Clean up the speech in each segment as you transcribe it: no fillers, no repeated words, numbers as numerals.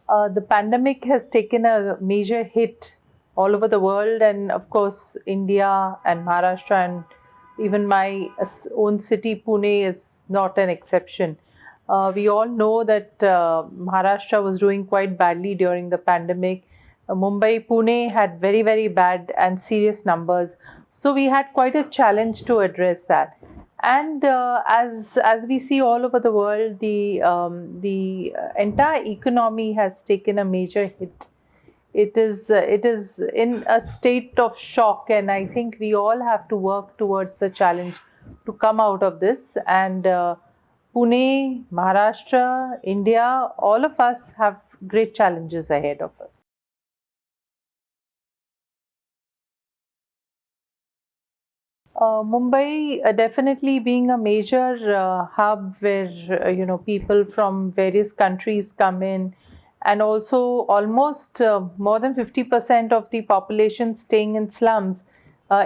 The pandemic has taken a major hit all over the world, and of course, India and Maharashtra, and even my own city, Pune, is not an exception. We all know that Maharashtra was doing quite badly during the pandemic. Mumbai, Pune had very, very bad and serious numbers. So we had quite a challenge to address that. And as we see all over the world, the entire economy has taken a major hit. It is in a state of shock, and I think we all have to work towards the challenge to come out of this. And Pune, Maharashtra, India, all of us have great challenges ahead of us. Mumbai definitely being a major hub where people from various countries come in, and also almost more than 50% of the population staying in slums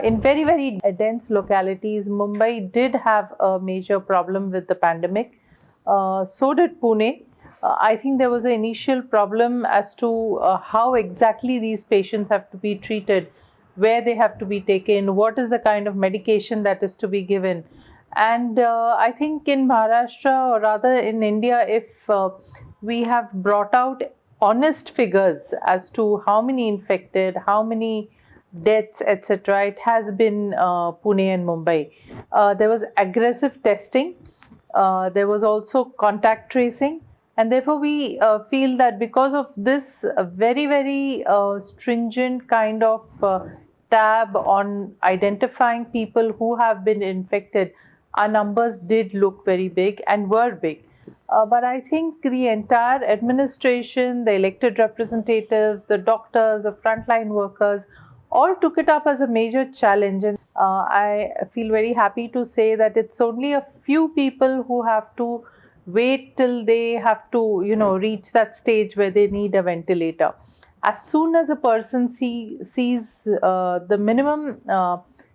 in very very dense localities. Mumbai did have a major problem with the pandemic. So did Pune. I think there was an initial problem as to how exactly these patients have to be treated, where they have to be taken, what is the kind of medication that is to be given. And I think in Maharashtra, or rather in India, if we have brought out honest figures as to how many infected, how many deaths, etc., it has been Pune and Mumbai. There was aggressive testing, there was also contact tracing, and therefore we feel that because of this very, very stringent kind of tab on identifying people who have been infected, our numbers did look very big and were big. But I think the entire administration, the elected representatives, the doctors, the frontline workers, all took it up as a major challenge. And I feel very happy to say that it's only a few people who have to wait till they have to, reach that stage where they need a ventilator. As soon as a person sees the minimum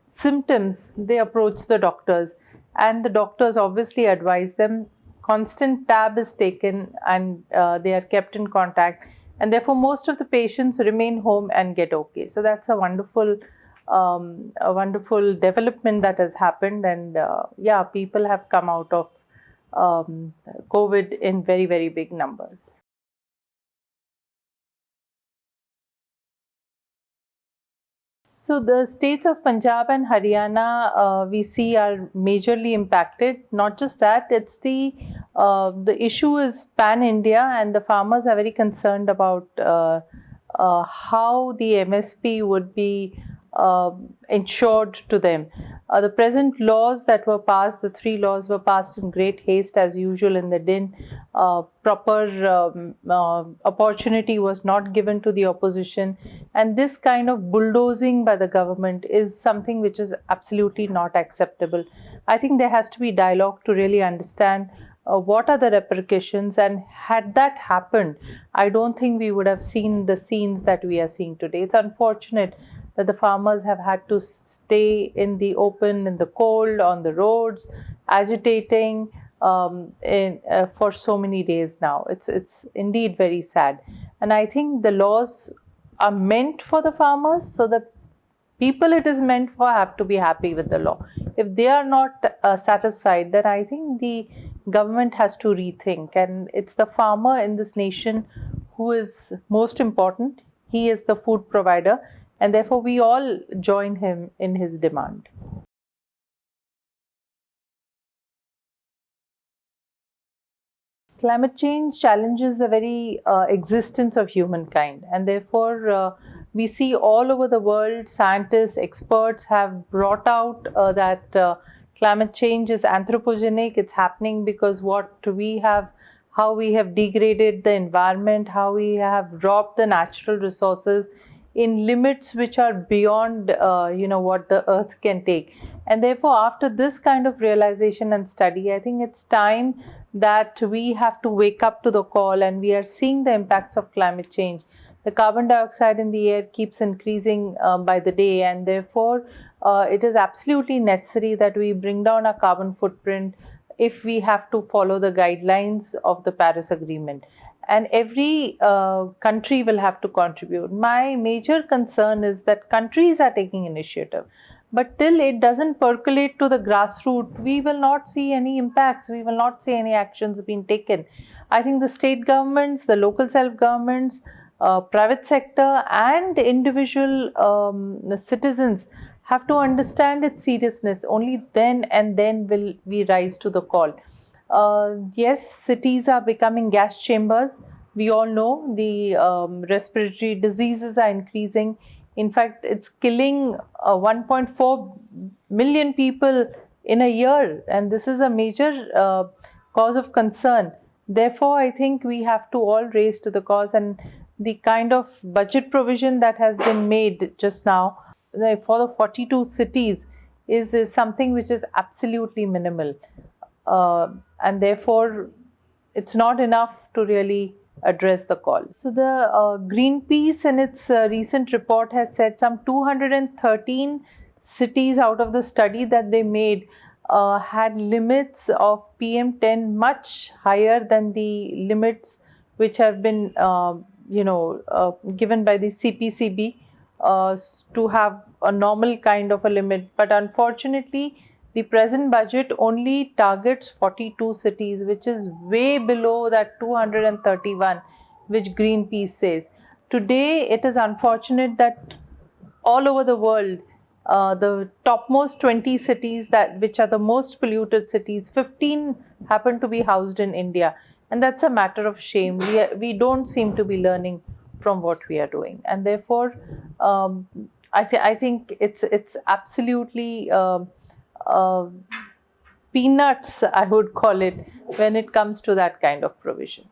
symptoms, they approach the doctors, and the doctors obviously advise them. Constant tab is taken, and they are kept in contact, and therefore most of the patients remain home and get okay. So that's a wonderful development that has happened, and yeah, people have come out of COVID in very, very big numbers. So the states of Punjab and Haryana, we see, are majorly impacted. Not just that, it's the issue is pan India, and the farmers are very concerned about how the MSP would be ensured to them. The present laws that were passed, the three laws, were passed in great haste as usual in the din. Proper opportunity was not given to the opposition, and this kind of bulldozing by the government is something which is absolutely not acceptable. I think there has to be dialogue to really understand what are the repercussions, and had that happened, I don't think we would have seen the scenes that we are seeing today. It's unfortunate that the farmers have had to stay in the open, in the cold, on the roads, agitating for so many days now. It's indeed very sad, and I think the laws are meant for the farmers, so the people it is meant for have to be happy with the law. If they are not satisfied, then I think the government has to rethink, and it's the farmer in this nation who is most important. He is the food provider, and therefore we all join him in his demand. Climate change challenges the very existence of humankind, and therefore we see all over the world scientists, experts have brought out that climate change is anthropogenic. It's happening because how we have degraded the environment, how we have robbed the natural resources in limits which are beyond what the earth can take. And therefore, after this kind of realization and study, I think it's time that we have to wake up to the call, and we are seeing the impacts of climate change. The carbon dioxide in the air keeps increasing by the day, and therefore it is absolutely necessary that we bring down our carbon footprint. if we have to follow the guidelines of the Paris Agreement. And every country will have to contribute. My major concern is that countries are taking initiative, but till it doesn't percolate to the grassroots, we will not see any impacts, we will not see any actions being taken. I think the state governments, the local self-governments, private sector and individual citizens have to understand its seriousness. Only then and then will we rise to the call. Yes, cities are becoming gas chambers. We all know the respiratory diseases are increasing. In fact, it's killing 1.4 million people in a year, and this is a major cause of concern. Therefore, I think we have to all raise to the cause, and the kind of budget provision that has been made just now for the 42 cities is something which is absolutely minimal. And therefore it's not enough to really address the call. So the Greenpeace in its recent report has said some 213 cities out of the study that they made had limits of PM10 much higher than the limits which have been given by the CPCB to have a normal kind of a limit. But unfortunately, the present budget only targets 42 cities, which is way below that 231 which Greenpeace says. Today, it is unfortunate that all over the world, the topmost 20 cities which are the most polluted cities, 15 happen to be housed in India. And that's a matter of shame. We don't seem to be learning from what we are doing. And therefore, I think it's absolutely peanuts, I would call it, when it comes to that kind of provision.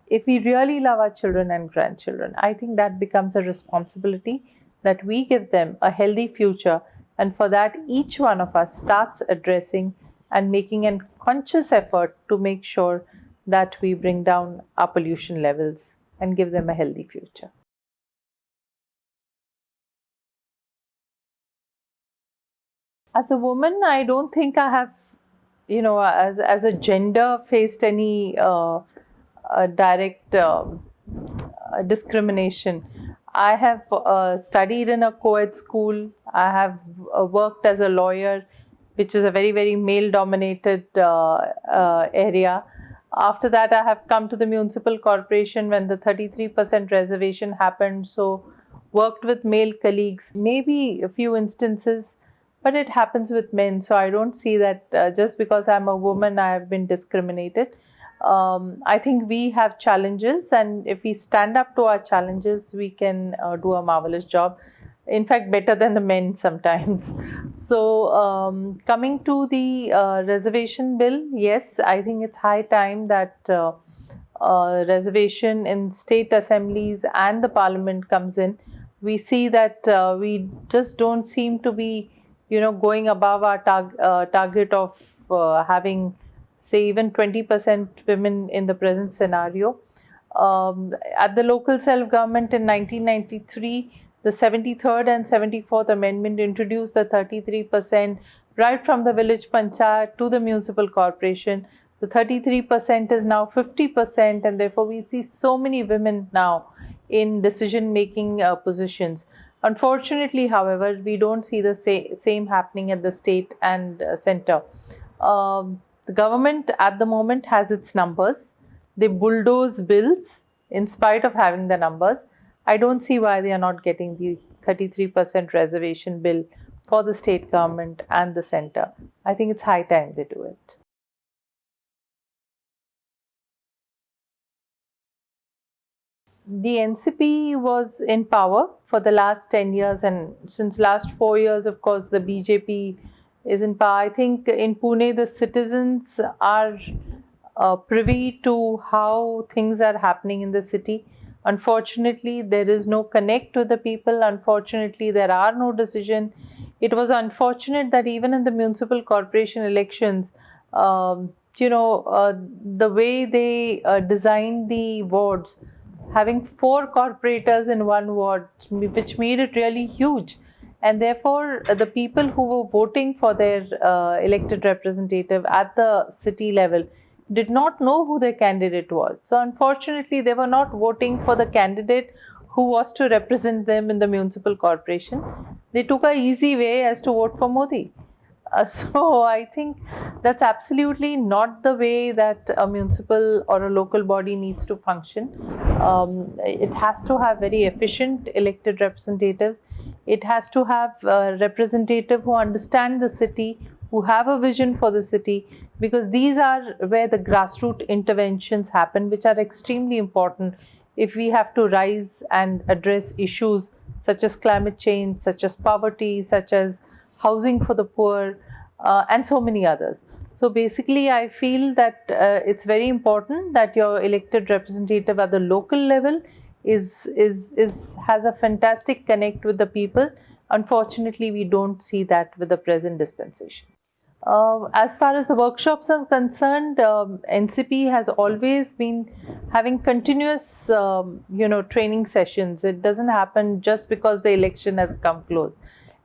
If we really love our children and grandchildren, I think that becomes a responsibility that we give them a healthy future, and for that each one of us starts addressing and making a conscious effort to make sure that we bring down our pollution levels and give them a healthy future. As a woman, I don't think I have, as a gender, faced any direct discrimination. I have studied in a co-ed school. I have worked as a lawyer, which is a very, very male-dominated area. After that, I have come to the municipal corporation when the 33% reservation happened. So, worked with male colleagues, maybe a few instances, but it happens with men. So, I don't see that just because I'm a woman, I have been discriminated. I think we have challenges, and if we stand up to our challenges, we can do a marvelous job. In fact, better than the men sometimes. So, coming to the reservation bill, yes, I think it's high time that reservation in state assemblies and the parliament comes in. We see that we just don't seem to be, going above our target of having, say, even 20% women in the present scenario. At the local self-government in 1993, the 73rd and 74th Amendment introduced the 33% right from the village panchayat to the municipal corporation. The 33% is now 50%, and therefore we see so many women now in decision-making positions. Unfortunately, however, we don't see the same happening at the state and center. The government at the moment has its numbers. They bulldoze bills in spite of having the numbers. I don't see why they are not getting the 33% reservation bill for the state government and the center. I think it's high time they do it. The NCP was in power for the last 10 years, and since last 4 years, of course, the BJP is in power. I think in Pune, the citizens are privy to how things are happening in the city. Unfortunately, there is no connect with the people. Unfortunately, there are no decisions. It was unfortunate that even in the municipal corporation elections, the way they designed the wards, having 4 corporators in one ward, which made it really huge. And therefore, the people who were voting for their elected representative at the city level did not know who their candidate was. So, unfortunately, they were not voting for the candidate who was to represent them in the municipal corporation. They took a easy way as to vote for Modi. So I think that's absolutely not the way that a municipal or a local body needs to function. It has to have very efficient elected representatives. It has to have representatives who understand the city, who have a vision for the city, because these are where the grassroots interventions happen, which are extremely important if we have to rise and address issues such as climate change, such as poverty, such as housing for the poor, and so many others. So basically, I feel that it's very important that your elected representative at the local level has a fantastic connect with the people. Unfortunately, we don't see that with the present dispensation. As far as the workshops are concerned, NCP has always been having continuous, training sessions. It doesn't happen just because the election has come close.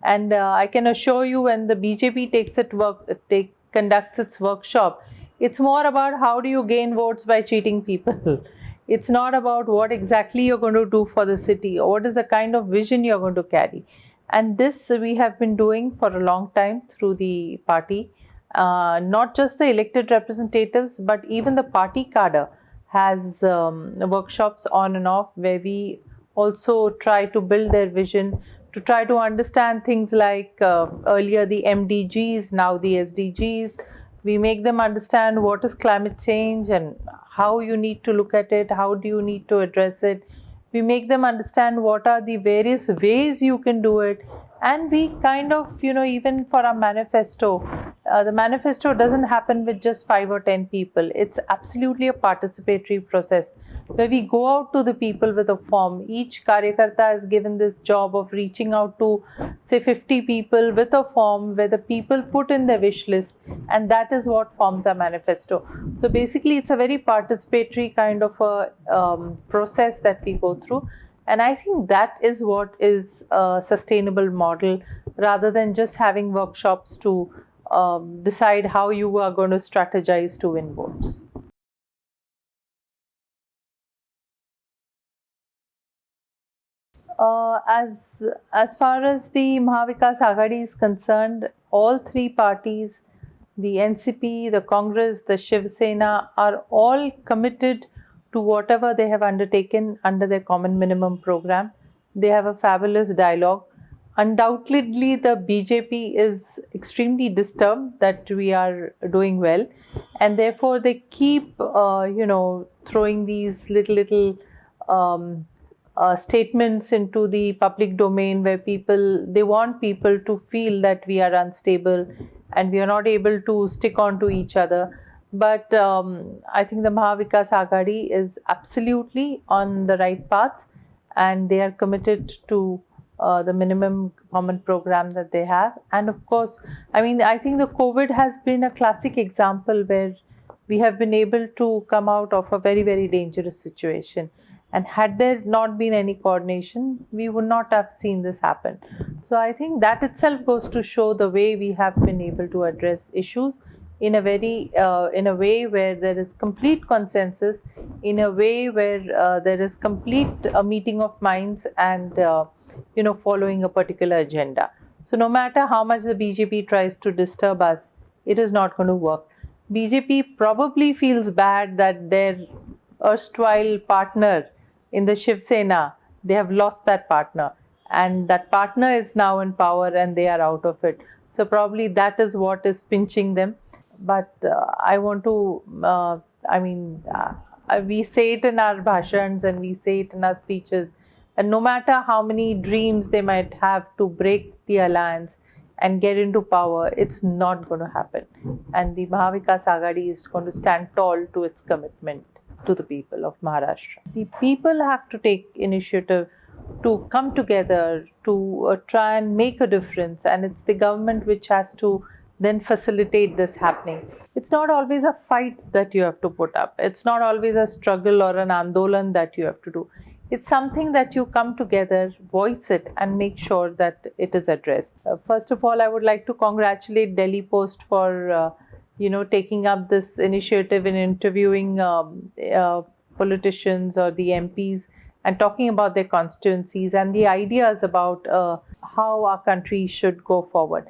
And I can assure you, when the BJP conducts its workshop, it's more about how do you gain votes by cheating people. It's not about what exactly you're going to do for the city or what is the kind of vision you're going to carry. And this we have been doing for a long time through the party. Not just the elected representatives, but even the party cadre has workshops on and off where we also try to build their vision, to try to understand things like earlier the MDGs, now the SDGs. We make them understand what is climate change and how you need to look at it, how do you need to address it. We make them understand what are the various ways you can do it. And we kind of, even for our manifesto, the manifesto doesn't happen with just 5 or 10 people. It's absolutely a participatory process where we go out to the people with a form. Each Karyakarta is given this job of reaching out to, say, 50 people with a form where the people put in their wish list, and that is what forms our manifesto. So basically, it's a very participatory kind of a process that we go through. And I think that is what is a sustainable model, rather than just having workshops to decide how you are going to strategize to win votes. As far as the Maha Vikas Aghadi is concerned, all three parties, the NCP, the Congress, the Shiv Sena, are all committed to whatever they have undertaken under their common minimum program. They have a fabulous dialogue. Undoubtedly, the BJP is extremely disturbed that we are doing well, and therefore they keep, throwing these little statements into the public domain where they want people to feel that we are unstable and we are not able to stick on to each other. But I think the Maha Vikas Aghadi is absolutely on the right path, and they are committed to the minimum common program that they have. And of course, I think the COVID has been a classic example where we have been able to come out of a very, very dangerous situation. And had there not been any coordination, we would not have seen this happen. So I think that itself goes to show the way we have been able to address issues in a way where there is complete consensus, in a way where there is complete meeting of minds and following a particular agenda. So no matter how much the BJP tries to disturb us, it is not going to work. BJP probably feels bad that their erstwhile partner in the Shiv Sena, they have lost that partner, and that partner is now in power and they are out of it. So probably that is what is pinching them. But I want to, we say it in our bhashans and we say it in our speeches, and no matter how many dreams they might have to break the alliance and get into power, it's not going to happen. And the Maha Vikas Aghadi is going to stand tall to its commitment to the people of Maharashtra. The people have to take initiative to come together to try and make a difference, and it's the government which has to then facilitate this happening. It's not always a fight that you have to put up. It's not always a struggle or an andolan that you have to do. it's something that you come together, voice it, and make sure that it is addressed. First of all, I would like to congratulate Delhi Post for taking up this initiative in interviewing politicians or the MPs and talking about their constituencies and the ideas about how our country should go forward.